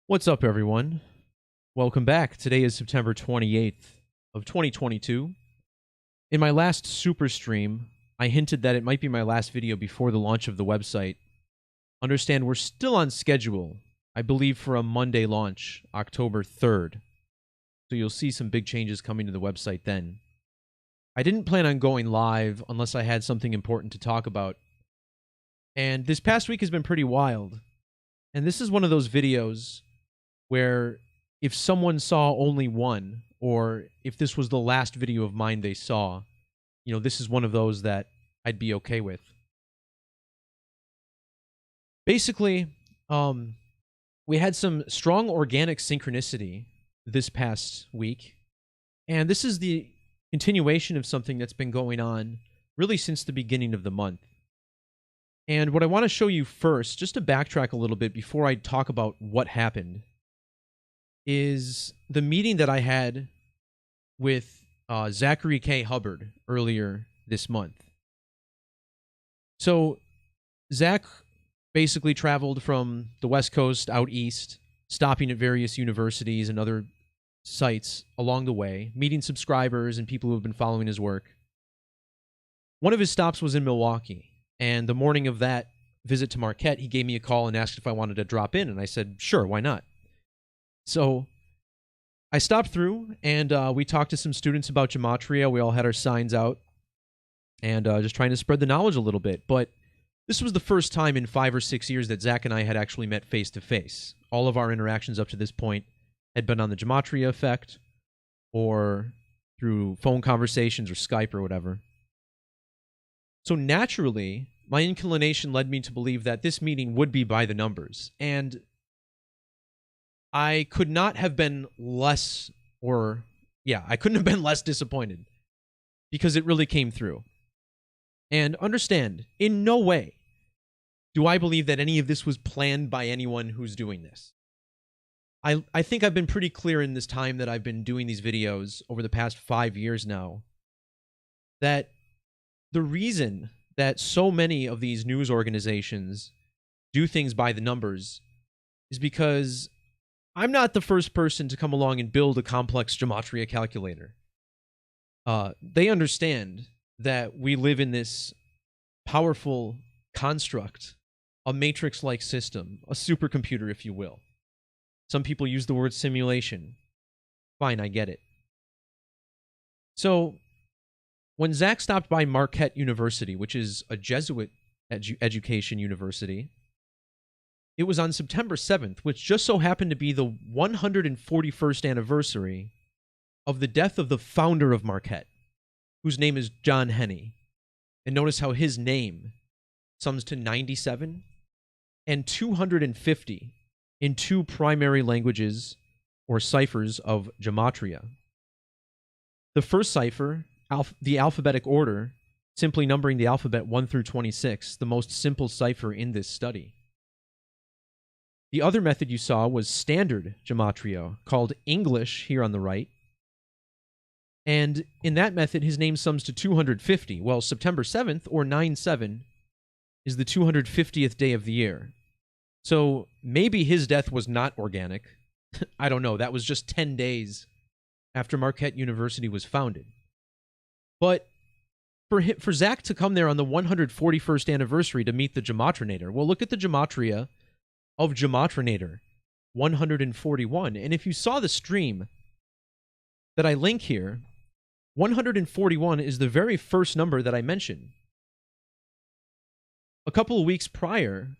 What's up, everyone? Welcome back. Today is September 28th of 2022. In my last super stream, I hinted that it might be my last video before the launch of the website. Understand we're still on schedule, I believe, for a Monday launch, October 3rd. So you'll see some big changes coming to the website then. I didn't plan on going live unless I had something important to talk about. And this past week has been pretty wild. And this is one of those videos where if someone saw only one, or if this was the last video of mine they saw, this is one of those that I'd be okay with. Basically, we had some strong organic synchronicity this past week, and this is the continuation of something that's been going on really since the beginning of the month. And what I want to show you first, just to backtrack a little bit before I talk about what happened, is the meeting that I had with Zachary K. Hubbard earlier this month. So Zach basically traveled from the West Coast out east, stopping at various universities and other sites along the way, meeting subscribers and people who have been following his work. One of his stops was in Milwaukee, and the morning of that visit to Marquette, he gave me a call and asked if I wanted to drop in, and I said, sure, why not? So I stopped through, and we talked to some students about Gematria. We all had our signs out, and just trying to spread the knowledge a little bit. But this was the first time in 5 or 6 years that Zach and I had actually met face-to-face. All of our interactions up to this point had been on the Gematria effect, or through phone conversations or Skype or whatever. So naturally, my inclination led me to believe that this meeting would be by the numbers, and I could not have been less, I couldn't have been less disappointed, because it really came through. And understand, in no way do I believe that any of this was planned by anyone who's doing this. I think I've been pretty clear in this time that I've been doing these videos over the past 5 years now, that the reason that so many of these news organizations do things by the numbers is because I'm not the first person to come along and build a complex Gematria calculator. They understand that we live in this powerful construct, a matrix-like system, a supercomputer, if you will. Some people use the word simulation. Fine, I get it. So when Zach stopped by Marquette University, which is a Jesuit education university, it was on September 7th, which just so happened to be the 141st anniversary of the death of the founder of Marquette, whose name is John Henney. And notice how his name sums to 97 and 250 in 2 primary languages or ciphers of Gematria. The first cipher, the alphabetic order, simply numbering the alphabet 1 through 26, the most simple cipher in this study. The other method you saw was standard Gematria, called English here on the right. And in that method, his name sums to 250. Well, September 7th, or 9/7, is the 250th day of the year. So maybe his death was not organic. I don't know. That was just 10 days after Marquette University was founded. But for Zach to come there on the 141st anniversary to meet the Gematrinator, well, look at the Gematria of Gematrinator 141. And if you saw the stream that I link here, 141 is the very first number that I mentioned. A couple of weeks prior,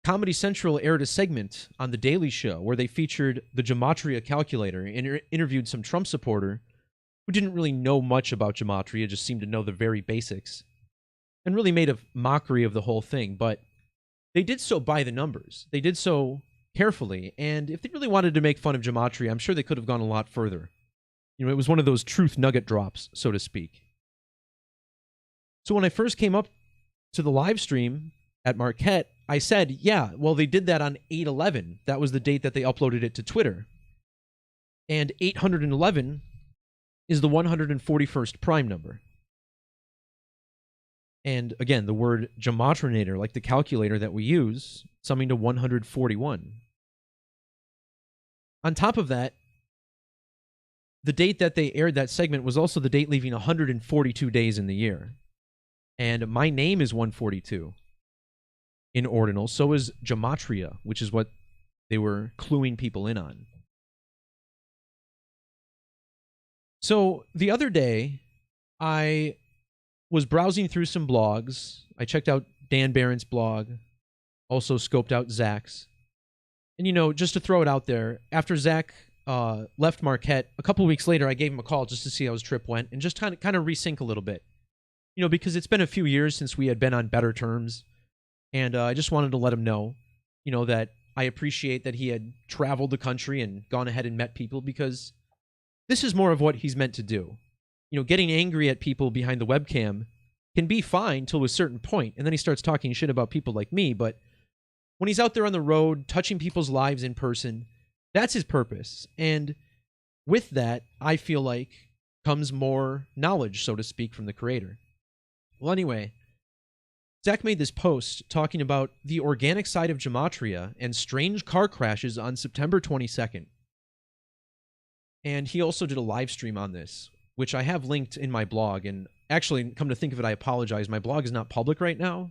Comedy Central aired a segment on The Daily Show where they featured the Gematria calculator and interviewed some Trump supporter who didn't really know much about Gematria, just seemed to know the very basics, and really made a mockery of the whole thing. But they did so by the numbers. They did so carefully, and if they really wanted to make fun of Gematria, I'm sure they could have gone a lot further. It was one of those truth nugget drops, so to speak. So when I first came up to the live stream at Marquette, I said, yeah, well, they did that on 8/11. That was the date that they uploaded it to Twitter. And 811 is the 141st prime number. And again, the word Gematrinator, like the calculator that we use, summing to 141. On top of that, the date that they aired that segment was also the date leaving 142 days in the year. And my name is 142 in ordinal. So is Gematria, which is what they were cluing people in on. So the other day, I was browsing through some blogs. I checked out Dan Barron's blog, also scoped out Zach's. And, you know, just to throw it out there, after Zach left Marquette, a couple weeks later, I gave him a call just to see how his trip went and just kind of resync a little bit. You know, because it's been a few years since we had been on better terms. And I just wanted to let him know, you know, that I appreciate that he had traveled the country and gone ahead and met people, because this is more of what he's meant to do. You know, getting angry at people behind the webcam can be fine till a certain point, and then he starts talking shit about people like me. But when he's out there on the road, touching people's lives in person, that's his purpose. And with that, I feel like comes more knowledge, so to speak, from the creator. Well, anyway, Zach made this post talking about the organic side of Gematria and strange car crashes on September 22nd. And he also did a live stream on this, which I have linked in my blog. And actually, come to think of it, I apologize. My blog is not public right now.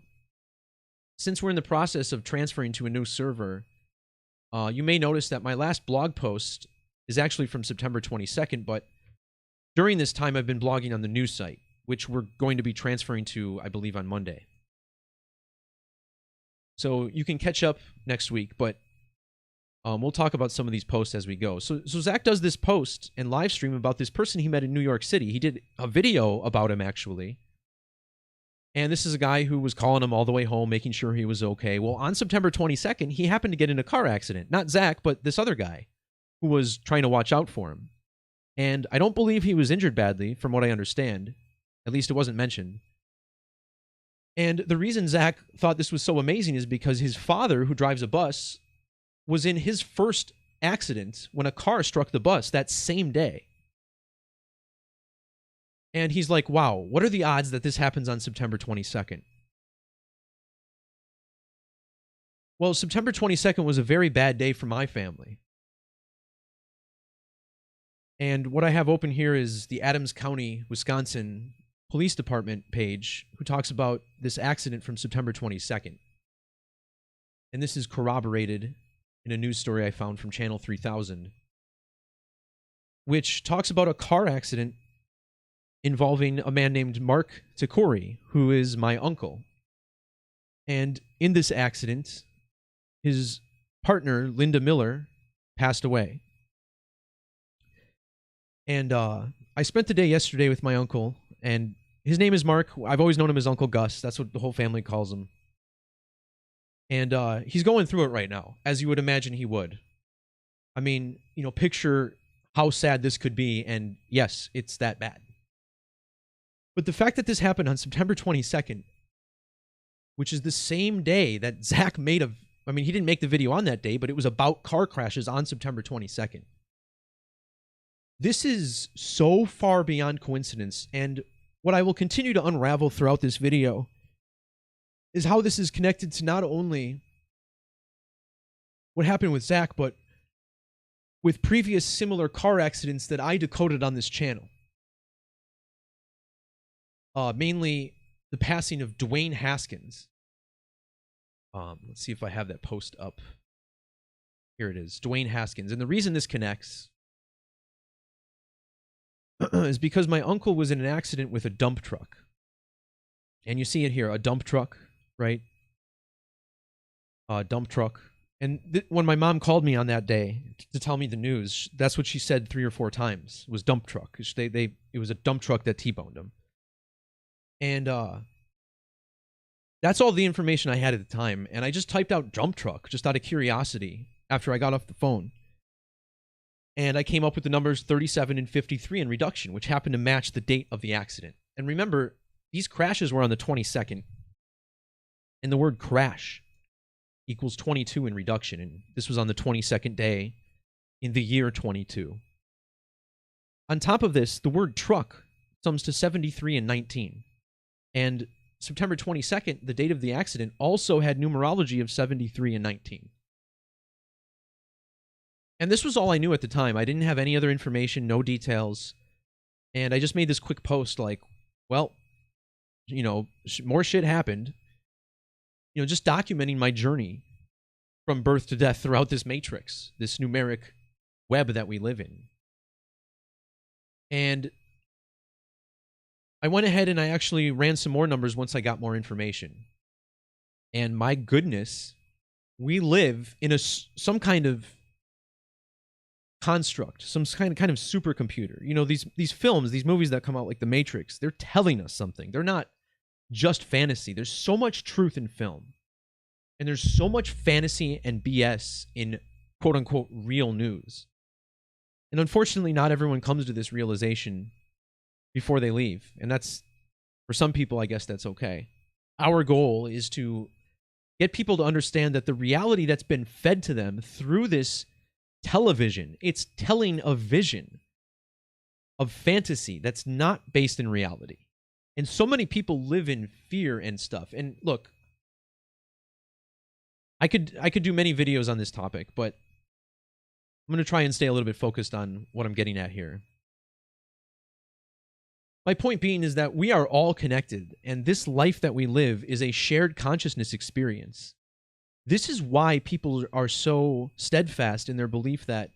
Since we're in the process of transferring to a new server, you may notice that my last blog post is actually from September 22nd, but during this time, I've been blogging on the new site, which we're going to be transferring to, I believe, on Monday. So you can catch up next week, but we'll talk about some of these posts as we go. So Zach does this post and live stream about this person he met in New York City. He did a video about him, actually. And this is a guy who was calling him all the way home, making sure he was okay. Well, on September 22nd, he happened to get in a car accident. Not Zach, but this other guy who was trying to watch out for him. And I don't believe he was injured badly, from what I understand. At least it wasn't mentioned. And the reason Zach thought this was so amazing is because his father, who drives a bus, was in his first accident when a car struck the bus that same day. And he's like, wow, what are the odds that this happens on September 22nd? Well, September 22nd was a very bad day for my family. And what I have open here is the Adams County, Wisconsin Police Department page, who talks about this accident from September 22nd. And this is corroborated in a news story I found from Channel 3000, which talks about a car accident involving a man named Mark Tikori, who is my uncle. And in this accident, his partner, Linda Miller, passed away. And I spent the day yesterday with my uncle, and his name is Mark. I've always known him as Uncle Gus. That's what the whole family calls him. And he's going through it right now, as you would imagine he would. I mean, you know, picture how sad this could be, and yes, it's that bad. But the fact that this happened on September 22nd, which is the same day that Zach made I mean, he didn't make the video on that day, but it was about car crashes on September 22nd. This is so far beyond coincidence, and what I will continue to unravel throughout this video is how this is connected to not only what happened with Zach, but with previous similar car accidents that I decoded on this channel. Mainly the passing of Dwayne Haskins. Let's see if I have that post up. Here it is, Dwayne Haskins. And the reason this connects is because my uncle was in an accident with a dump truck. And you see it here, a dump truck, right? Dump truck. And when my mom called me on that day to tell me the news, that's what she said 3 or 4 times, was dump truck. It was a dump truck that T-boned him. And that's all the information I had at the time. And I just typed out dump truck just out of curiosity after I got off the phone. And I came up with the numbers 37 and 53 in reduction, which happened to match the date of the accident. And remember, these crashes were on the 22nd. And the word crash equals 22 in reduction. And this was on the 22nd day in the year 22. On top of this, the word truck sums to 73 and 19. And September 22nd, the date of the accident, also had numerology of 73 and 19. And this was all I knew at the time. I didn't have any other information, no details. And I just made this quick post like, well, more shit happened. Just documenting my journey from birth to death throughout this matrix, this numeric web that we live in. And I went ahead and I actually ran some more numbers once I got more information. And my goodness, we live in some kind of construct, some kind of supercomputer. These films, these movies that come out like The Matrix, they're telling us something. They're not just fantasy. There's so much truth in film. And there's so much fantasy and BS in quote-unquote real news. And unfortunately, not everyone comes to this realization before they leave. And that's, for some people, I guess that's okay. Our goal is to get people to understand that the reality that's been fed to them through this television, it's telling a vision of fantasy that's not based in reality. And so many people live in fear and stuff. And look, I could do many videos on this topic, but I'm going to try and stay a little bit focused on what I'm getting at here. My point being is that we are all connected, and this life that we live is a shared consciousness experience. This is why people are so steadfast in their belief that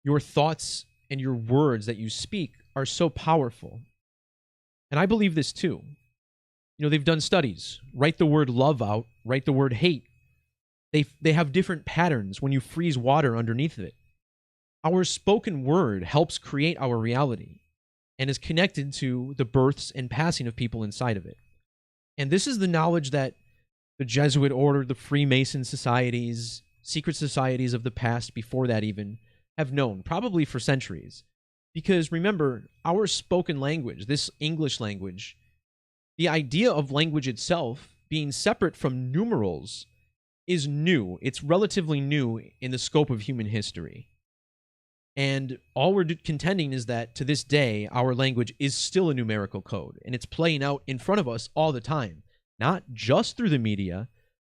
your thoughts and your words that you speak are so powerful. And I believe this too. They've done studies. Write the word love out, write the word hate. They have different patterns when you freeze water underneath it. Our spoken word helps create our reality and is connected to the births and passing of people inside of it. And this is the knowledge that the Jesuit order, the Freemason societies, secret societies of the past before that even, have known, probably for centuries. Because remember, our spoken language, this English language, the idea of language itself being separate from numerals is new. It's relatively new in the scope of human history. And all we're contending is that to this day, our language is still a numerical code, and it's playing out in front of us all the time, not just through the media.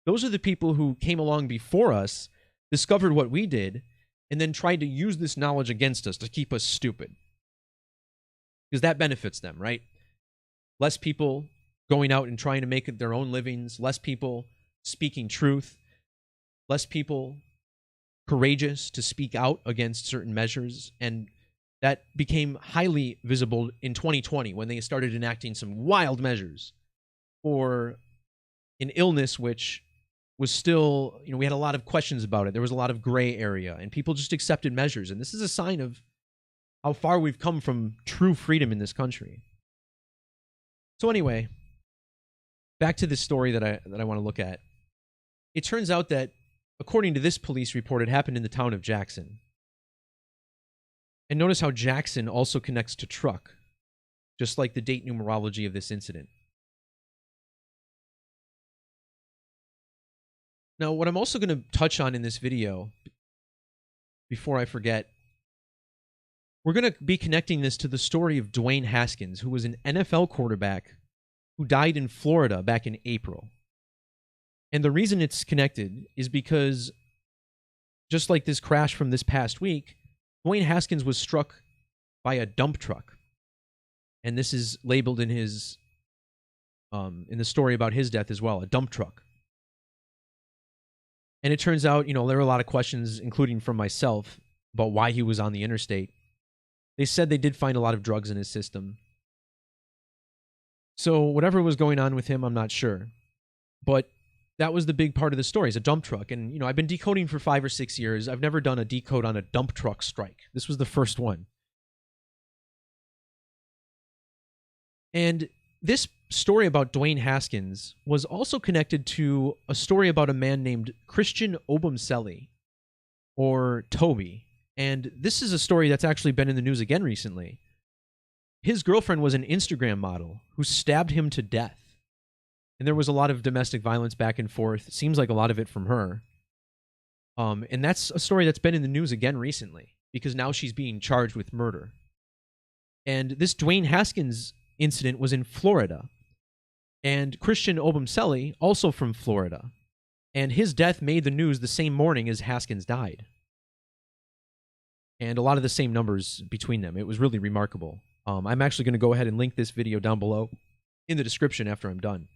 Those are the people who came along before us, discovered what we did, and then tried to use this knowledge against us to keep us stupid. Because that benefits them, right? Less people going out and trying to make their own livings, less people speaking truth, less people courageous to speak out against certain measures. And that became highly visible in 2020 when they started enacting some wild measures for an illness which was still, we had a lot of questions about it. There was a lot of gray area, and people just accepted measures. And this is a sign of how far we've come from true freedom in this country. So anyway, back to this story that I want to look at. It turns out that, according to this police report, it happened in the town of Jackson. And notice how Jackson also connects to truck, just like the date numerology of this incident. Now, what I'm also going to touch on in this video, before I forget, we're going to be connecting this to the story of Dwayne Haskins, who was an NFL quarterback who died in Florida back in April. And the reason it's connected is because, just like this crash from this past week, Dwayne Haskins was struck by a dump truck. And this is labeled in his, in the story about his death as well, a dump truck. And it turns out, there were a lot of questions, including from myself, about why he was on the interstate. They said they did find a lot of drugs in his system. So whatever was going on with him, I'm not sure. But that was the big part of the story, is a dump truck. And, I've been decoding for 5 or 6 years. I've never done a decode on a dump truck strike. This was the first one. And this story about Dwayne Haskins was also connected to a story about a man named Christian Obumseli, or Toby. And this is a story that's actually been in the news again recently. His girlfriend was an Instagram model who stabbed him to death. And there was a lot of domestic violence back and forth. It seems like a lot of it from her. And that's a story that's been in the news again recently, because now she's being charged with murder. And this Dwayne Haskins incident was in Florida. And Christian Obumseli, also from Florida. And his death made the news the same morning as Haskins died. and a lot of the same numbers between them. It was really remarkable. I'm actually going to go ahead and link this video down below in the description after I'm done.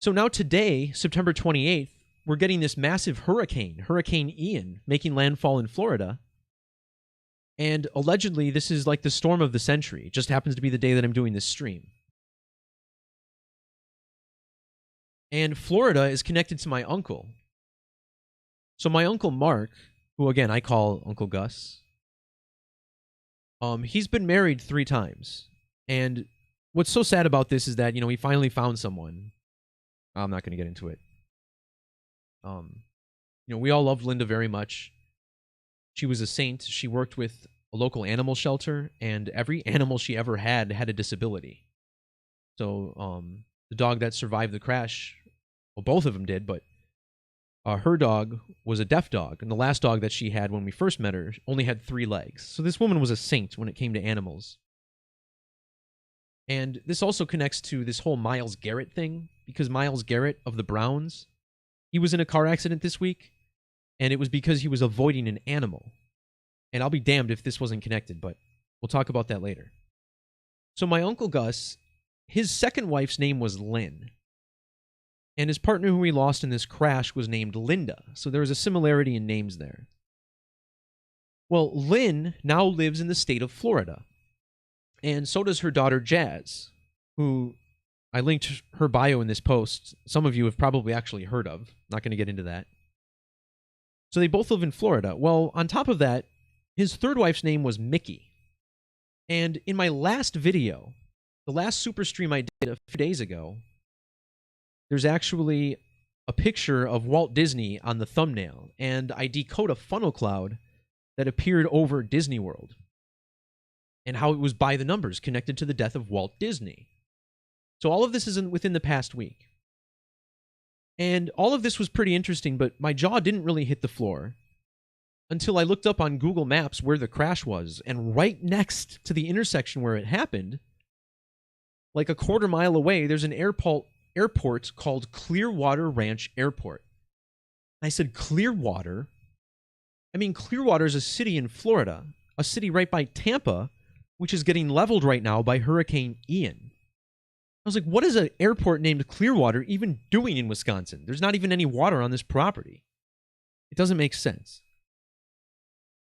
So now today, September 28th, we're getting this massive hurricane, Hurricane Ian, making landfall in Florida. And allegedly, this is like the storm of the century. It just happens to be the day that I'm doing this stream. And Florida is connected to my uncle. So my uncle Mark, who again I call Uncle Gus, he's been married 3 times. And what's so sad about this is that, he finally found someone. I'm not going to get into it. We all loved Linda very much. She was a saint. She worked with a local animal shelter, and every animal she ever had a disability. So the dog that survived the crash, well, both of them did, but her dog was a deaf dog, and the last dog that she had when we first met her only had 3 legs. So this woman was a saint when it came to animals. And this also connects to this whole Myles Garrett thing, because Myles Garrett of the Browns, he was in a car accident this week, and it was because he was avoiding an animal. And I'll be damned if this wasn't connected, but we'll talk about that later. So my Uncle Gus, his second wife's name was Lynn. And his partner who he lost in this crash was named Linda. So there was a similarity in names there. Well, Lynn now lives in the state of Florida. And so does her daughter Jazz, who I linked her bio in this post. Some of you have probably actually heard of. Not going to get into that. So they both live in Florida. Well, on top of that, his third wife's name was Mickey. And in my last video, the last super stream I did a few days ago, there's actually a picture of Walt Disney on the thumbnail, and I decode a funnel cloud that appeared over Disney World, and how it was by the numbers connected to the death of Walt Disney. So all of this is within the past week. And all of this was pretty interesting, but my jaw didn't really hit the floor until I looked up on Google Maps where the crash was, and right next to the intersection where it happened, like a quarter mile away, there's an airport called Clearwater Ranch Airport. I said, Clearwater? I mean, Clearwater is a city in Florida, a city right by Tampa, which is getting leveled right now by Hurricane Ian. I was like, what is an airport named Clearwater even doing in Wisconsin? There's not even any water on this property. It doesn't make sense.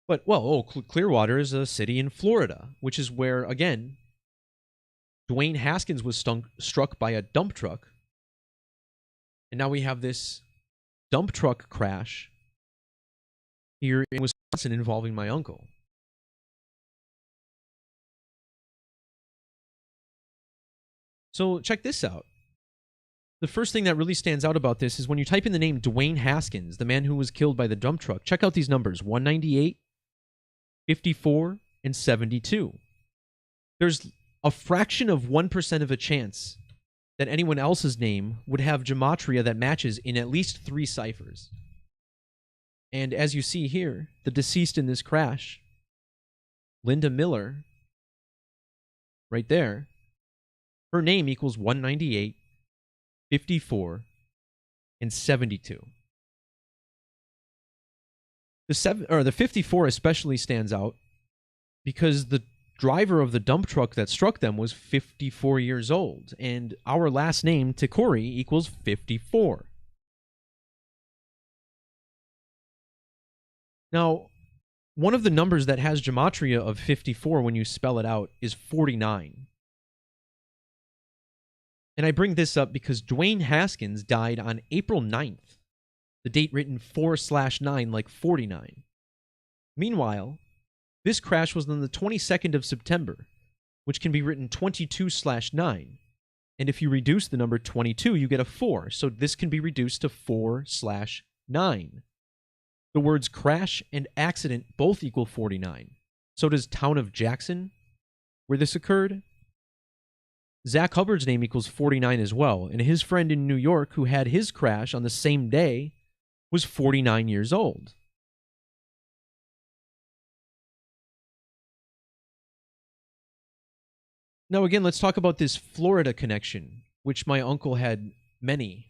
But, well, Clearwater is a city in Florida, which is where, again, Dwayne Haskins was struck by a dump truck. And now we have this dump truck crash here in Wisconsin involving my uncle. So check this out. The first thing that really stands out about this is when you type in the name Dwayne Haskins, the man who was killed by the dump truck, check out these numbers, 198, 54, and 72. There's a fraction of 1% of a chance that anyone else's name would have Gematria that matches in at least 3 ciphers. And as you see here, the deceased in this crash, Linda Miller, right there, her name equals 198, 54, and 72. The 54 especially stands out because the driver of the dump truck that struck them was 54 years old, and our last name, Tikori, equals 54. Now, one of the numbers that has Gematria of 54 when you spell it out is 49. And I bring this up because Dwayne Haskins died on April 9th, the date written 4/9 like 49. Meanwhile, this crash was on the 22nd of September, which can be written 22/9. And if you reduce the number 22, you get a 4. So this can be reduced to 4/9. The words crash and accident both equal 49. So does town of Jackson, where this occurred. Zach Hubbard's name equals 49 as well, and his friend in New York who had his crash on the same day was 49 years old. Now again, let's talk about this Florida connection, which my uncle had many.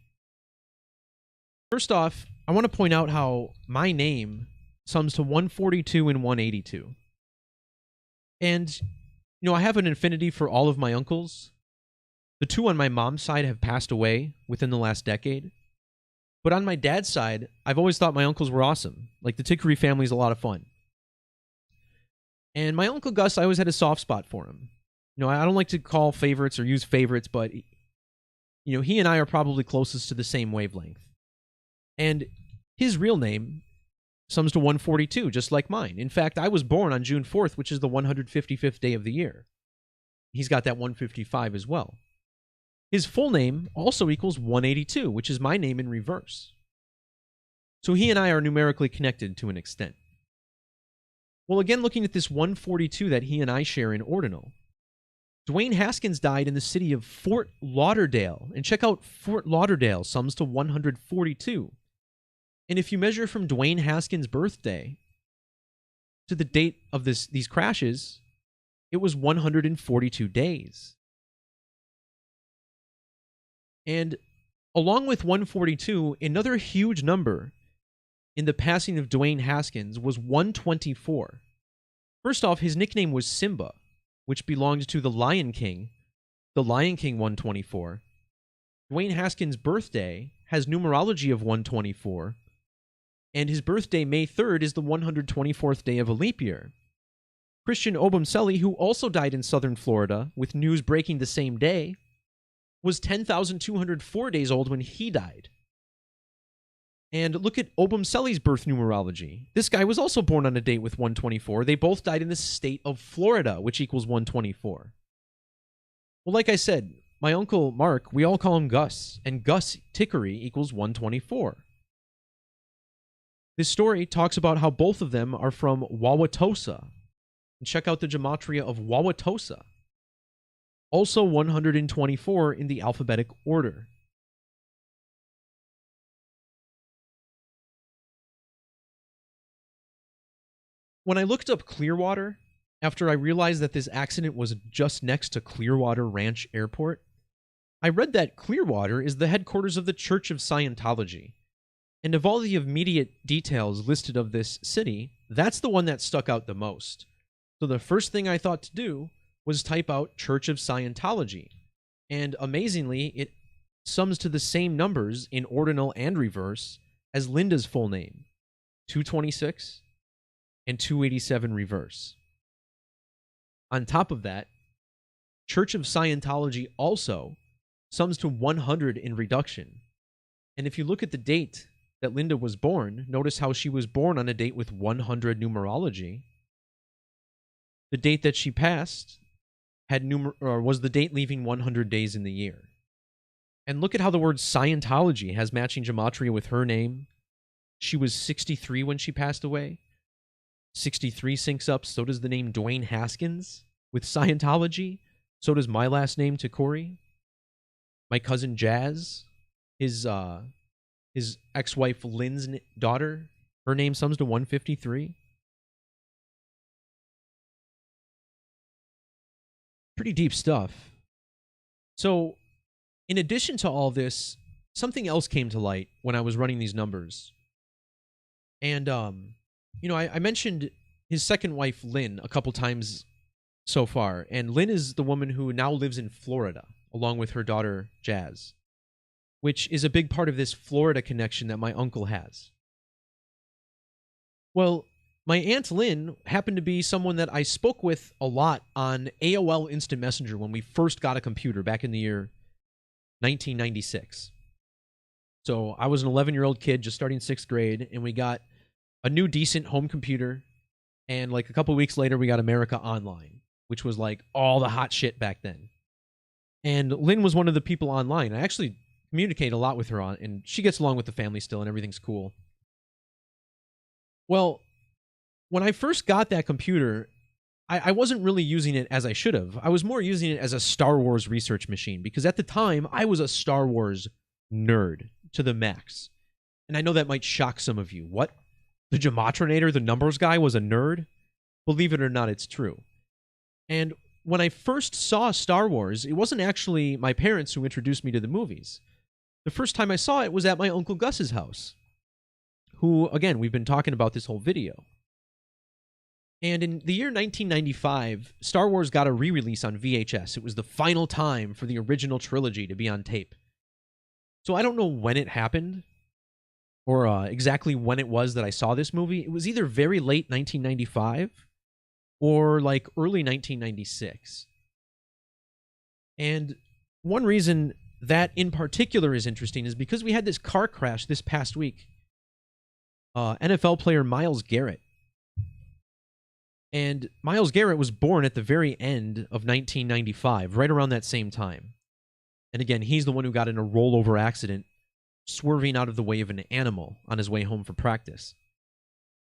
First off, I want to point out how my name sums to 142 and 182. And, I have an affinity for all of my uncles. The two on my mom's side have passed away within the last decade. But on my dad's side, I've always thought my uncles were awesome. Like, the Tickery family is a lot of fun. And my Uncle Gus, I always had a soft spot for him. I don't like to call favorites or use favorites, but, he and I are probably closest to the same wavelength. And his real name sums to 142, just like mine. In fact, I was born on June 4th, which is the 155th day of the year. He's got that 155 as well. His full name also equals 182, which is my name in reverse. So he and I are numerically connected to an extent. Well, again, looking at this 142 that he and I share in ordinal, Dwayne Haskins died in the city of Fort Lauderdale. And check out Fort Lauderdale, sums to 142. And if you measure from Dwayne Haskins' birthday to the date of these crashes, it was 142 days. And along with 142, another huge number in the passing of Dwayne Haskins was 124. First off, his nickname was Simba, which belonged to the Lion King 124. Dwayne Haskins' birthday has numerology of 124, and his birthday, May 3rd, is the 124th day of a leap year. Christian Obumseli, who also died in southern Florida, with news breaking the same day, was 10,204 days old when he died. And look at Obumseli's birth numerology. This guy was also born on a date with 124. They both died in the state of Florida, which equals 124. Well, like I said, my uncle Mark, we all call him Gus, and Gus Tickery equals 124. This story talks about how both of them are from Wauwatosa. And check out the Gematria of Wauwatosa. Also 124 in the alphabetic order. When I looked up Clearwater, after I realized that this accident was just next to Clearwater Ranch Airport, I read that Clearwater is the headquarters of the Church of Scientology. And of all the immediate details listed of this city, that's the one that stuck out the most. So the first thing I thought to do was type out Church of Scientology. And amazingly, it sums to the same numbers in ordinal and reverse as Linda's full name, 226 and 287 reverse. On top of that, Church of Scientology also sums to 100 in reduction. And if you look at the date that Linda was born, notice how she was born on a date with 100 numerology. The date that she passed was the date leaving 100 days in the year. And look at how the word Scientology has matching gematria with her name. She was 63 when she passed away. 63 syncs up, so does the name Dwayne Haskins with Scientology. So does my last name, Tickery. My cousin Jazz, his ex-wife Lynn's daughter, her name sums to 153. Pretty deep stuff. So, in addition to all this, something else came to light when I was running these numbers. And, I mentioned his second wife, Lynn, a couple times so far. And Lynn is the woman who now lives in Florida, along with her daughter, Jazz, which is a big part of this Florida connection that my uncle has. Well, my Aunt Lynn happened to be someone that I spoke with a lot on AOL Instant Messenger when we first got a computer back in the year 1996. So I was an 11-year-old kid just starting 6th grade, and we got a new decent home computer, and like a couple weeks later we got America Online, which was like all the hot shit back then. And Lynn was one of the people online. I actually communicate a lot with her and she gets along with the family still, and everything's cool. Well, when I first got that computer, I wasn't really using it as I should have. I was more using it as a Star Wars research machine, because at the time, I was a Star Wars nerd to the max. And I know that might shock some of you. What? The Gematrinator, the numbers guy, was a nerd? Believe it or not, it's true. And when I first saw Star Wars, it wasn't actually my parents who introduced me to the movies. The first time I saw it was at my Uncle Gus's house. who, again, we've been talking about this whole video. And in the year 1995, Star Wars got a re-release on VHS. It was the final time for the original trilogy to be on tape. So I don't know when it happened, or exactly when it was that I saw this movie. It was either very late 1995 or like early 1996. And one reason that in particular is interesting is because we had this car crash this past week. NFL player Myles Garrett. And Myles Garrett was born at the very end of 1995, right around that same time. And again, he's the one who got in a rollover accident, swerving out of the way of an animal on his way home from practice.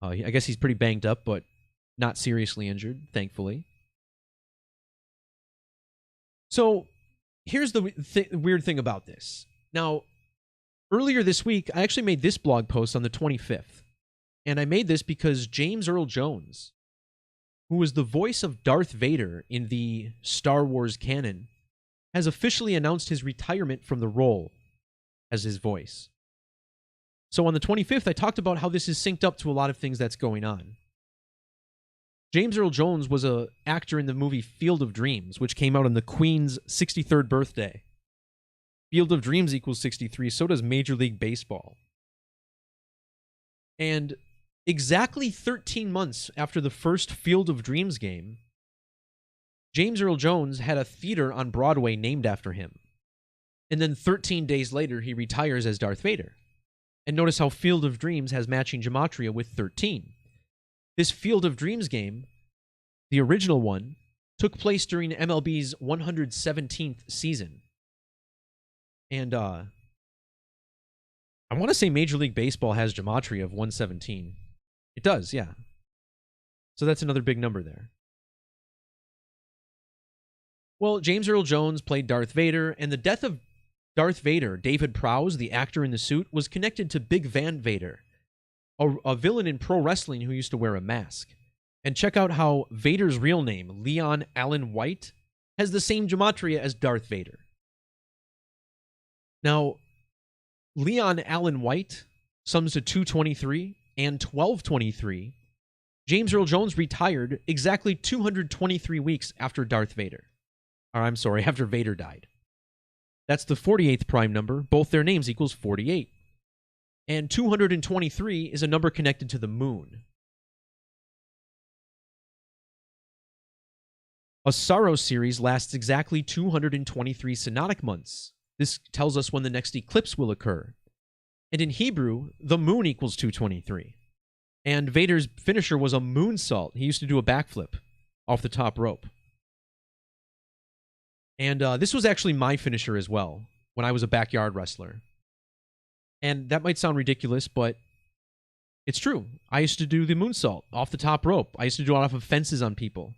I guess he's pretty banged up, but not seriously injured, thankfully. So here's the weird thing about this. Now, earlier this week, I actually made this blog post on the 25th. And I made this because James Earl Jones, who was the voice of Darth Vader in the Star Wars canon, has officially announced his retirement from the role as his voice. So on the 25th, I talked about how this is synced up to a lot of things that's going on. James Earl Jones was an actor in the movie Field of Dreams, which came out on the Queen's 63rd birthday. Field of Dreams equals 63, so does Major League Baseball. And exactly 13 months after the first Field of Dreams game, James Earl Jones had a theater on Broadway named after him. And then 13 days later, he retires as Darth Vader. And notice how Field of Dreams has matching gematria with 13. This Field of Dreams game, the original one, took place during MLB's 117th season. And I want to say Major League Baseball has gematria of 117. It does, yeah. So that's another big number there. Well, James Earl Jones played Darth Vader, and the death of Darth Vader, David Prowse, the actor in the suit, was connected to Big Van Vader, a villain in pro wrestling who used to wear a mask. And check out how Vader's real name, Leon Allen White, has the same gematria as Darth Vader. Now, Leon Allen White sums to 223 and 1223. James Earl Jones retired exactly 223 weeks after Darth Vader. Or I'm sorry, after Vader died. That's the 48th prime number. Both their names equals 48. And 223 is a number connected to the moon. A Saros series lasts exactly 223 synodic months. This tells us when the next eclipse will occur. And in Hebrew, the moon equals 223. And Vader's finisher was a moonsault. He used to do a backflip off the top rope. And this was actually my finisher as well, when I was a backyard wrestler. And that might sound ridiculous, but it's true. I used to do the moonsault off the top rope. I used to do it off of fences on people.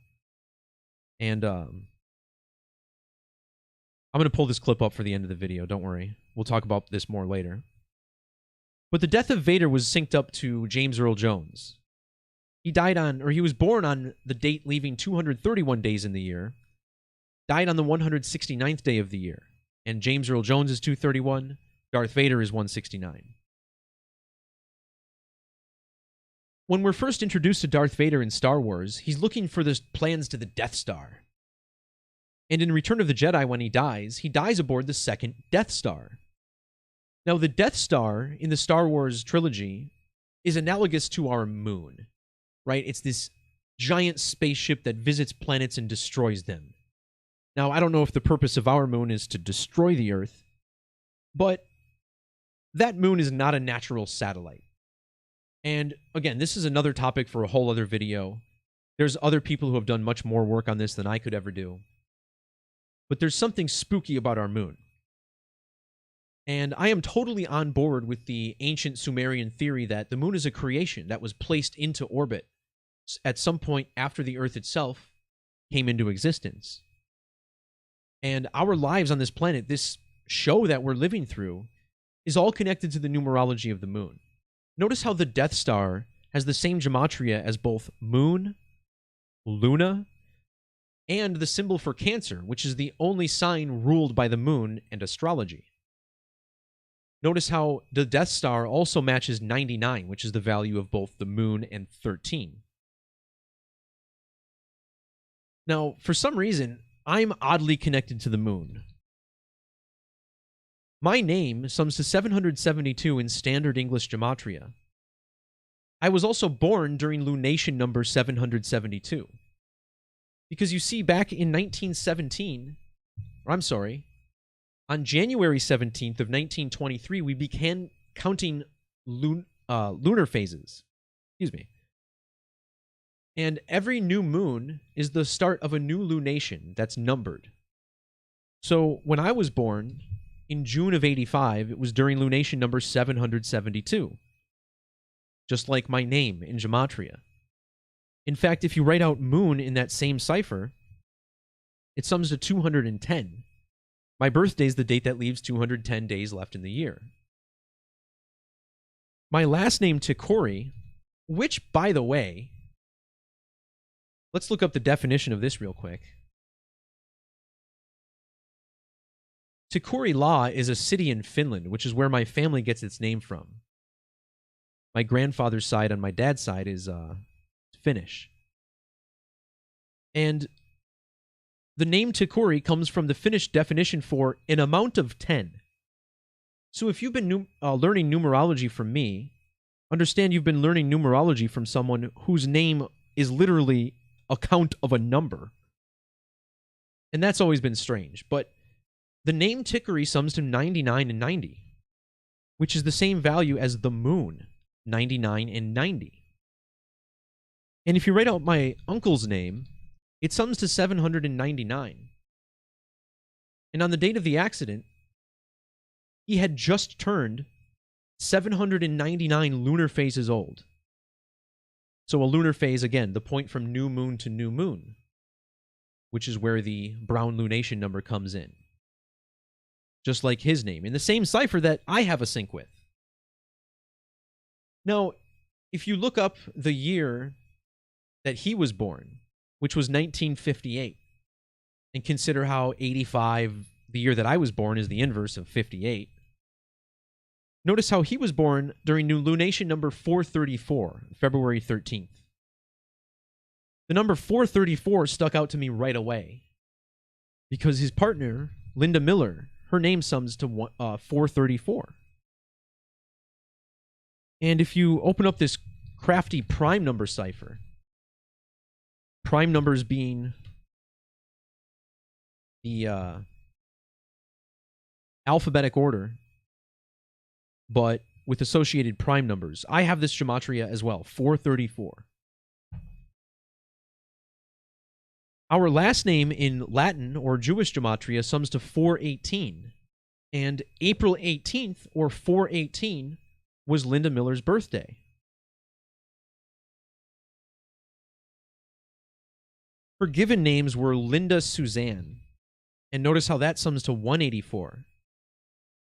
And I'm going to pull this clip up for the end of the video. Don't worry. We'll talk about this more later. But the death of Vader was synced up to James Earl Jones. He was born on the date leaving 231 days in the year, died on the 169th day of the year, and James Earl Jones is 231, Darth Vader is 169. When we're first introduced to Darth Vader in Star Wars, he's looking for the plans to the Death Star. And in Return of the Jedi, when he dies aboard the second Death Star. Now, the Death Star in the Star Wars trilogy is analogous to our moon, right? It's this giant spaceship that visits planets and destroys them. Now, I don't know if the purpose of our moon is to destroy the Earth, but that moon is not a natural satellite. And again, this is another topic for a whole other video. There's other people who have done much more work on this than I could ever do. But there's something spooky about our moon. And I am totally on board with the ancient Sumerian theory that the moon is a creation that was placed into orbit at some point after the Earth itself came into existence. And our lives on this planet, this show that we're living through, is all connected to the numerology of the moon. Notice how the Death Star has the same gematria as both moon, Luna, and the symbol for Cancer, which is the only sign ruled by the moon and astrology. Notice how the Death Star also matches 99, which is the value of both the moon and 13. Now, for some reason, I'm oddly connected to the moon. My name sums to 772 in standard English Gematria. I was also born during lunation number 772. Because you see, back in 1917, on January 17th of 1923, we began counting lunar phases. Excuse me. And every new moon is the start of a new lunation that's numbered. So when I was born, in June of 85, it was during lunation number 772. Just like my name in Gematria. In fact, if you write out moon in that same cipher, it sums to 210. My birthday is the date that leaves 210 days left in the year. My last name, Tikori, which, by the way, let's look up the definition of this real quick. Tikkurila is a city in Finland, which is where my family gets its name from. My grandfather's side on my dad's side is Finnish. And the name Tikkuri comes from the Finnish definition for an amount of 10. So if you've been learning numerology from me, understand you've been learning numerology from someone whose name is literally a count of a number. And that's always been strange. But the name Tikkuri sums to 99 and 90, which is the same value as the moon, 99 and 90. And if you write out my uncle's name, it sums to 799. And on the date of the accident, he had just turned 799 lunar phases old. So a lunar phase, again, the point from new moon to new moon, which is where the brown lunation number comes in. Just like his name, in the same cipher that I have a sync with. Now, if you look up the year that he was born, which was 1958, and consider how 85, the year that I was born, is the inverse of 58, notice how he was born during new lunation number 434, February 13th. The number 434 stuck out to me right away, because his partner, Linda Miller, her name sums to 434. And if you open up this crafty prime number cipher, prime numbers being the alphabetic order, but with associated prime numbers. I have this gematria as well, 434. Our last name in Latin or Jewish gematria sums to 418, and April 18th, or 418, was Linda Miller's birthday. Her given names were Linda Suzanne, and notice how that sums to 184,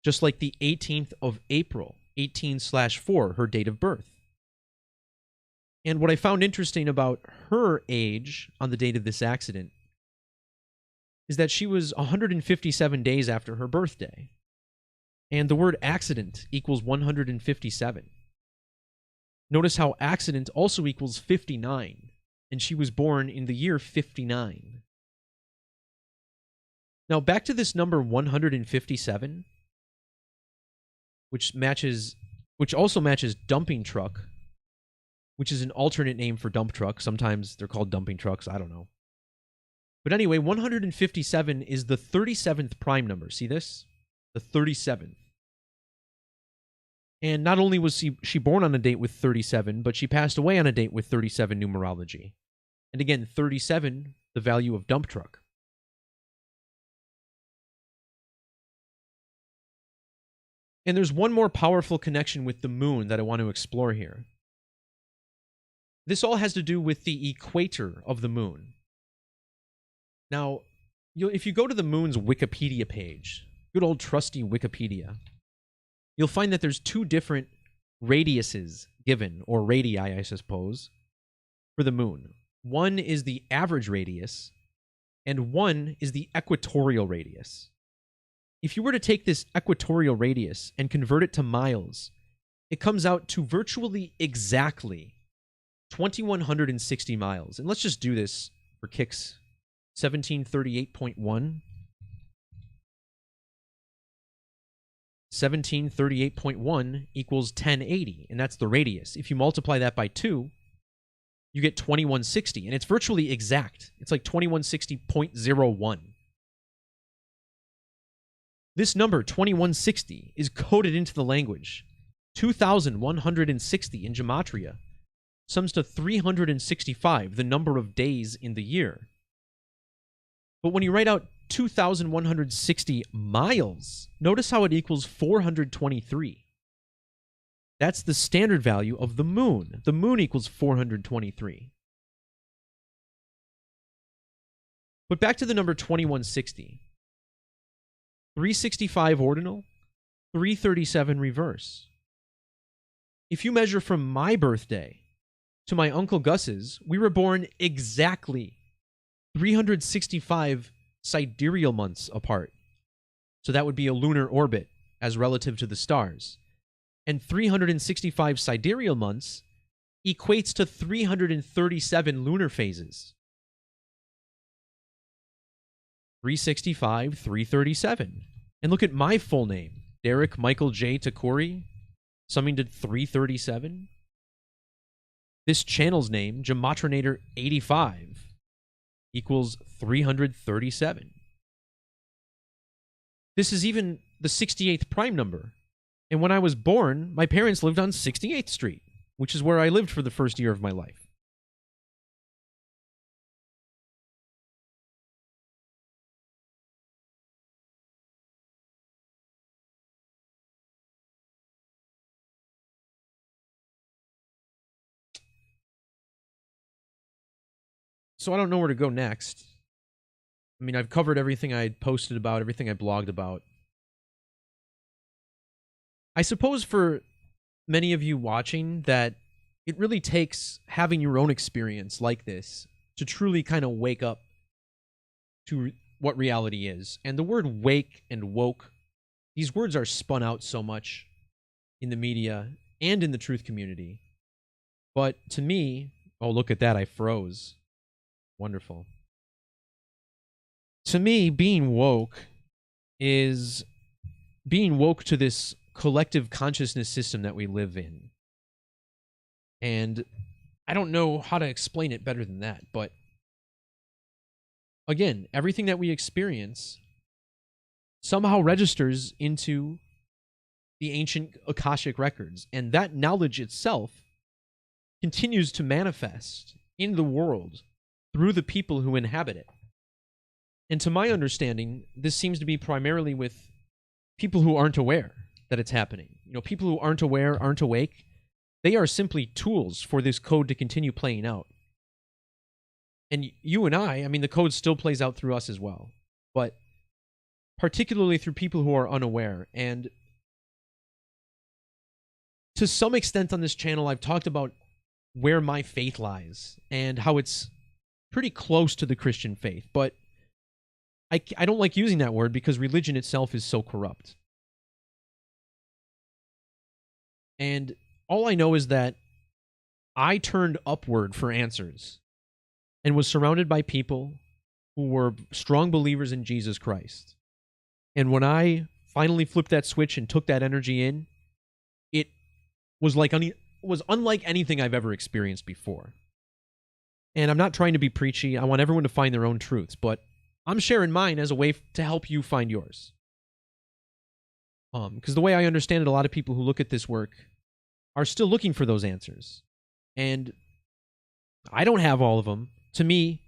just like the 18th of April, 18/4, her date of birth. And what I found interesting about her age on the date of this accident is that she was 157 days after her birthday. And the word accident equals 157. Notice how accident also equals 59, and she was born in the year 59. Now back to this number 157, which also matches dumping truck, which is an alternate name for dump truck. Sometimes they're called dumping trucks. I don't know. But anyway, 157 is the 37th prime number. See this? The 37th. And not only was she born on a date with 37, but she passed away on a date with 37 numerology. And again, 37, the value of dump truck. And there's one more powerful connection with the moon that I want to explore here. This all has to do with the equator of the moon. Now, if you go to the moon's Wikipedia page, good old trusty Wikipedia, you'll find that there's two different radiuses given, or radii, I suppose, for the moon. One is the average radius, and one is the equatorial radius. If you were to take this equatorial radius and convert it to miles, it comes out to virtually exactly 2,160 miles. And let's just do this for kicks. 1738.1. 1738.1 equals 1080, and that's the radius. If you multiply that by 2, you get 2160, and it's virtually exact. It's like 2160.01. This number, 2160, is coded into the language. 2,160 in Gematria sums to 365, the number of days in the year. But when you write out 2,160 miles, notice how it equals 423. That's the standard value of the moon. The moon equals 423. But back to the number 2160. 365 ordinal, 337 reverse. If you measure from my birthday to my Uncle Gus's, we were born exactly 365 sidereal months apart. So that would be a lunar orbit as relative to the stars. And 365 sidereal months equates to 337 lunar phases. 365, 337. And look at my full name, Derek Michael J. Takori, summing to 337. This channel's name, Gematrinator 85, equals 337. This is even the 68th prime number. And when I was born, my parents lived on 68th Street, which is where I lived for the first year of my life. So I don't know where to go next. I mean, I've covered everything I posted about, everything I blogged about. I suppose for many of you watching that it really takes having your own experience like this to truly kind of wake up to what reality is. And the word wake and woke, these words are spun out so much in the media and in the truth community. But to me, oh, look at that, I froze. Wonderful. To me, being woke is being woke to this collective consciousness system that we live in. And I don't know how to explain it better than that, but again, everything that we experience somehow registers into the ancient Akashic records, and that knowledge itself continues to manifest in the world through the people who inhabit it. And to my understanding, this seems to be primarily with people who aren't aware that it's happening. You know, people who aren't aware, aren't awake, they are simply tools for this code to continue playing out. And you and I mean, the code still plays out through us as well, but particularly through people who are unaware. And to some extent on this channel, I've talked about where my faith lies and how it's pretty close to the Christian faith, but I don't like using that word because religion itself is so corrupt. And all I know is that I turned upward for answers and was surrounded by people who were strong believers in Jesus Christ. And when I finally flipped that switch and took that energy in, it was unlike anything I've ever experienced before. And I'm not trying to be preachy. I want everyone to find their own truths, but I'm sharing mine as a way to help you find yours. Because the way I understand it, a lot of people who look at this work are still looking for those answers. And I don't have all of them. To me,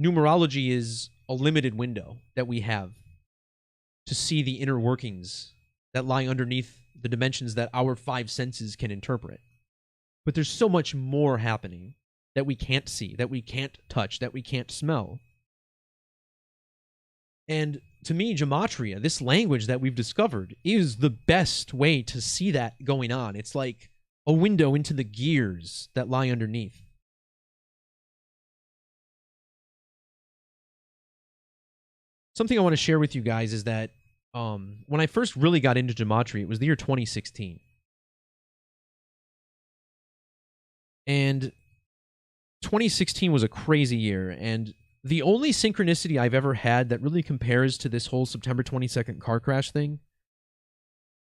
numerology is a limited window that we have to see the inner workings that lie underneath the dimensions that our five senses can interpret. But there's so much more happening that we can't see, that we can't touch, that we can't smell. And to me, Gematria, this language that we've discovered, is the best way to see that going on. It's like a window into the gears that lie underneath. Something I want to share with you guys is that when I first really got into Gematria, it was the year 2016. And 2016 was a crazy year, and the only synchronicity I've ever had that really compares to this whole September 22nd car crash thing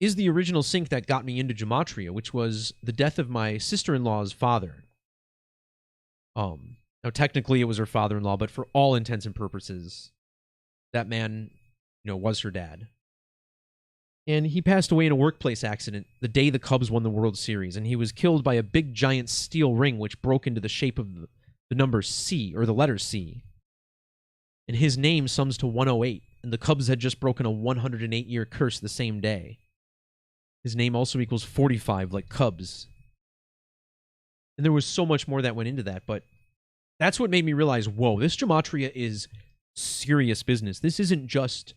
is the original sync that got me into Gematria, which was the death of my sister-in-law's father. Now technically it was her father-in-law, but for all intents and purposes, that man, was her dad. And he passed away in a workplace accident the day the Cubs won the World Series, and he was killed by a big giant steel ring which broke into the shape of the number C, or the letter C. And his name sums to 108, and the Cubs had just broken a 108-year curse the same day. His name also equals 45, like Cubs. And there was so much more that went into that, but that's what made me realize, whoa, this Gematria is serious business. This isn't just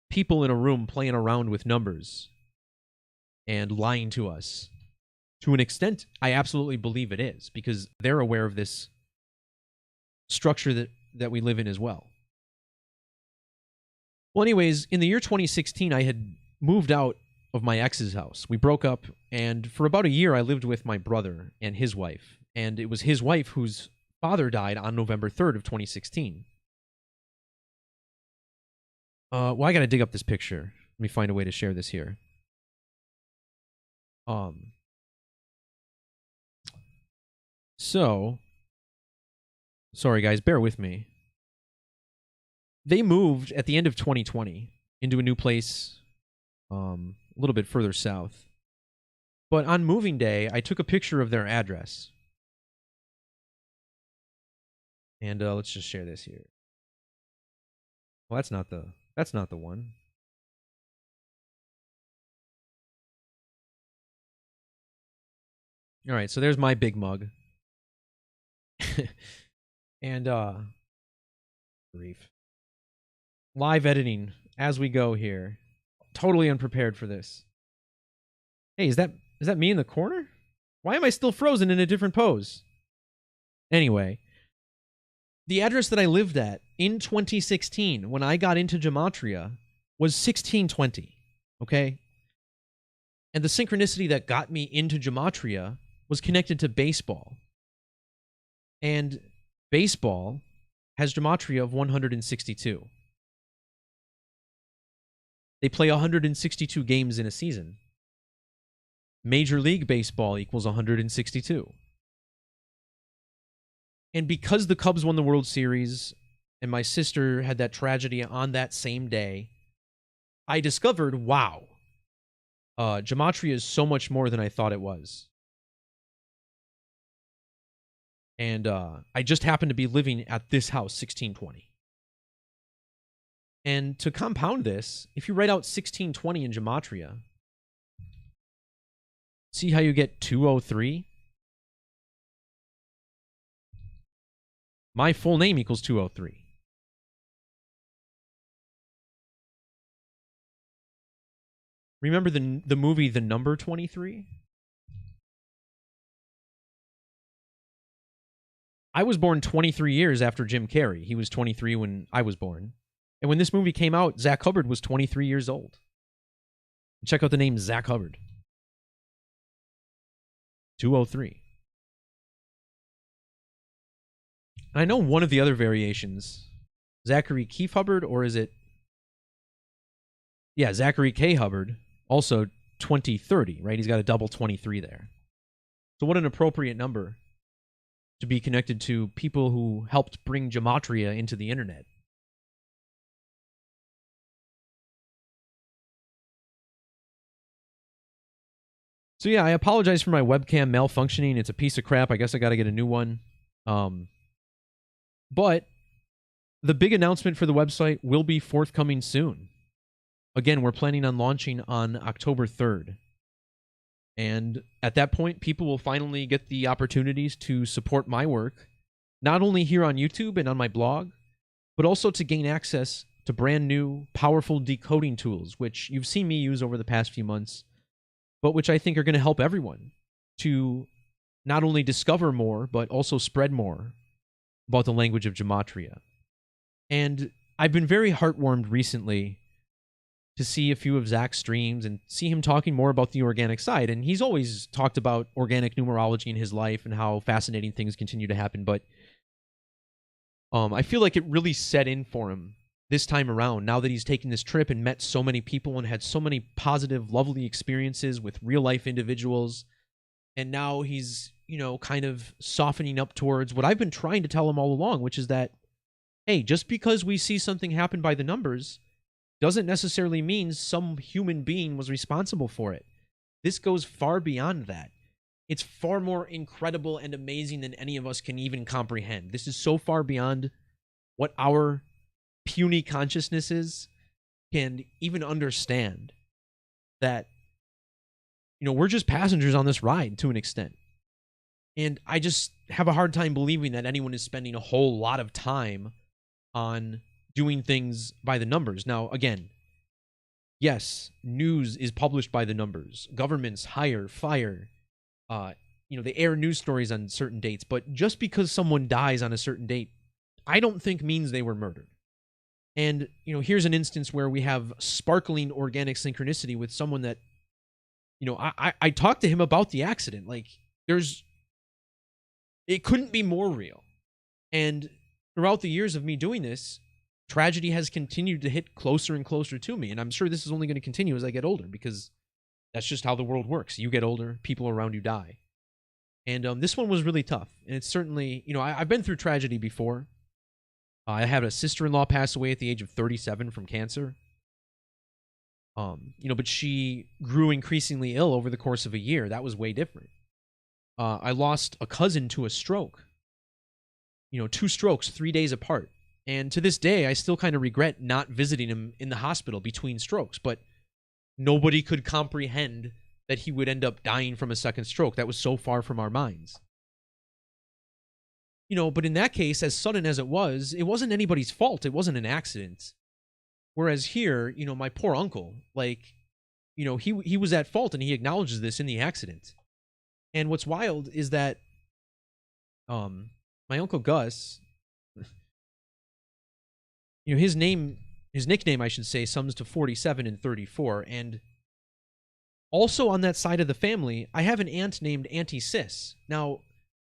people in a room playing around with numbers and lying to us. To an extent, I absolutely believe it is, because they're aware of this structure that we live in as well. Well, anyways, in the year 2016, I had moved out of my ex's house. We broke up, and for about a year, I lived with my brother and his wife. And it was his wife whose father died on November 3rd of 2016. Well, I gotta dig up this picture. Let me find a way to share this here. So, sorry guys, bear with me. They moved at the end of 2020 into a new place, a little bit further south. But on moving day, I took a picture of their address. And let's just share this here. Well, that's not the one. All right, so there's my big mug. And brief. Live editing as we go here. Totally unprepared for this. Hey, is that me in the corner? Why am I still frozen in a different pose? Anyway, the address that I lived at in 2016 when I got into Gematria was 1620, okay? And the synchronicity that got me into Gematria was connected to baseball. And baseball has Gematria of 162. They play 162 games in a season. Major League Baseball equals 162. And because the Cubs won the World Series and my sister had that tragedy on that same day, I discovered, wow, Gematria is so much more than I thought it was. And I just happened to be living at this house, 1620. And to compound this, if you write out 1620 in Gematria, see how you get 203? My full name equals 203. Remember the movie The Number 23? I was born 23 years after Jim Carrey. He was 23 when I was born. And when this movie came out, Zach Hubbard was 23 years old. Check out the name Zach Hubbard. 203. I know one of the other variations, Zachary Keith Hubbard, or is it? Yeah, Zachary K. Hubbard, also 2030, right? He's got a double 23 there. So what an appropriate number to be connected to people who helped bring Gematria into the internet. So yeah, I apologize for my webcam malfunctioning. It's a piece of crap. I guess I got to get a new one. But the big announcement for the website will be forthcoming soon. Again, we're planning on launching on October 3rd. And at that point, people will finally get the opportunities to support my work, not only here on YouTube and on my blog, but also to gain access to brand new, powerful decoding tools, which you've seen me use over the past few months, but which I think are going to help everyone to not only discover more, but also spread more about the language of Gematria. And I've been very heartwarmed recently to see a few of Zach's streams and see him talking more about the organic side. And he's always talked about organic numerology in his life and how fascinating things continue to happen. But I feel like it really set in for him this time around, now that he's taken this trip and met so many people and had so many positive, lovely experiences with real life individuals. And now he's, kind of softening up towards what I've been trying to tell him all along, which is that, hey, just because we see something happen by the numbers doesn't necessarily mean some human being was responsible for it. This goes far beyond that. It's far more incredible and amazing than any of us can even comprehend. This is so far beyond what our puny consciousnesses can even understand, that we're just passengers on this ride to an extent. And I just have a hard time believing that anyone is spending a whole lot of time on doing things by the numbers. Now, again, yes, news is published by the numbers. Governments hire, fire, they air news stories on certain dates. But just because someone dies on a certain date, I don't think means they were murdered. And, here's an instance where we have sparkling organic synchronicity with someone that, I talked to him about the accident. Like, it couldn't be more real. And throughout the years of me doing this, tragedy has continued to hit closer and closer to me. And I'm sure this is only going to continue as I get older, because that's just how the world works. You get older, people around you die. And this one was really tough. And it's certainly, I've been through tragedy before. I had a sister-in-law pass away at the age of 37 from cancer. But she grew increasingly ill over the course of a year. That was way different. I lost a cousin to a stroke. 2 strokes, 3 days apart. And to this day, I still kind of regret not visiting him in the hospital between strokes. But nobody could comprehend that he would end up dying from a second stroke. That was so far from our minds. But in that case, as sudden as it wasn't anybody's fault. It wasn't an accident. Whereas here, my poor uncle, he was at fault, and he acknowledges this in the accident. And what's wild is that my Uncle Gus, his nickname, I should say, sums to 47 and 34. And also on that side of the family, I have an aunt named Auntie Sis. Now,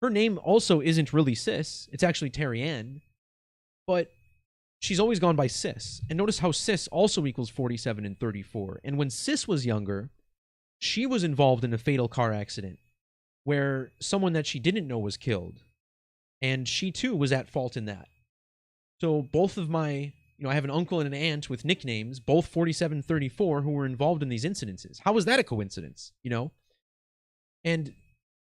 her name also isn't really Sis. It's actually Terry Ann. But she's always gone by Sis. And notice how Sis also equals 47 and 34. And when Sis was younger, she was involved in a fatal car accident where someone that she didn't know was killed. And she too was at fault in that. So both of my, I have an uncle and an aunt with nicknames, both 47 and 34, who were involved in these incidences. How was that a coincidence? And,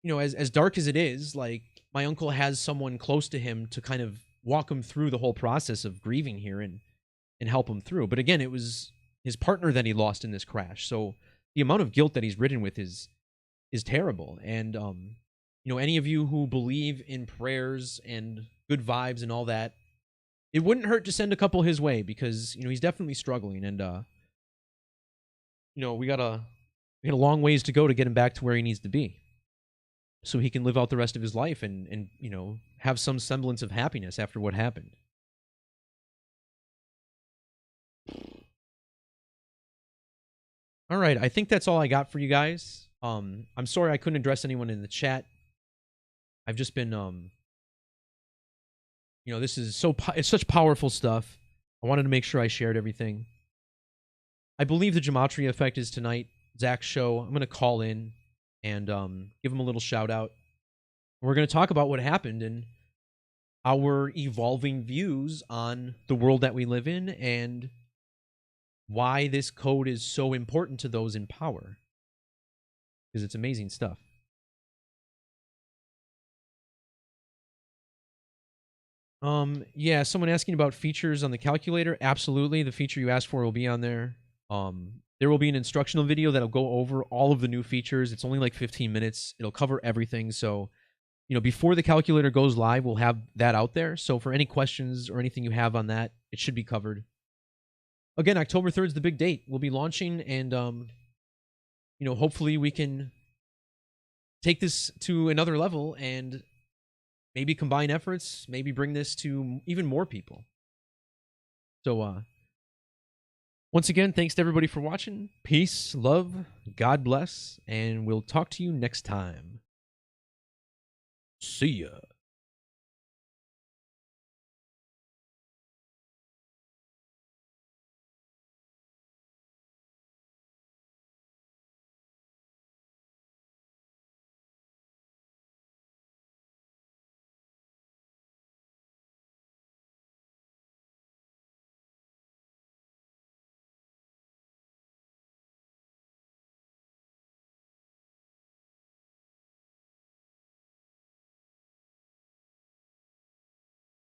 as dark as it is, my uncle has someone close to him to kind of walk him through the whole process of grieving here and help him through. But again, it was his partner that he lost in this crash. So the amount of guilt that he's ridden with is terrible. And, any of you who believe in prayers and good vibes and all that, it wouldn't hurt to send a couple his way, because, he's definitely struggling. And, we got a long ways to go to get him back to where he needs to be, so he can live out the rest of his life and have some semblance of happiness after what happened. All right, I think that's all I got for you guys. I'm sorry I couldn't address anyone in the chat. I've just been, this is it's such powerful stuff. I wanted to make sure I shared everything. I believe the Gematria effect is tonight, Zach's show. I'm going to call in and give him a little shout out. We're going to talk about what happened and our evolving views on the world that we live in and why this code is so important to those in power. Because it's amazing stuff. Yeah, someone asking about features on the calculator. Absolutely, the feature you asked for will be on there. There will be an instructional video that'll go over all of the new features. It's only like 15 minutes. It'll cover everything. So, before the calculator goes live, we'll have that out there. So for any questions or anything you have on that, it should be covered. Again, October 3rd is the big date. We'll be launching, and hopefully we can take this to another level and maybe combine efforts, maybe bring this to even more people. So Once again, thanks to everybody for watching. Peace, love, God bless, and we'll talk to you next time. See ya.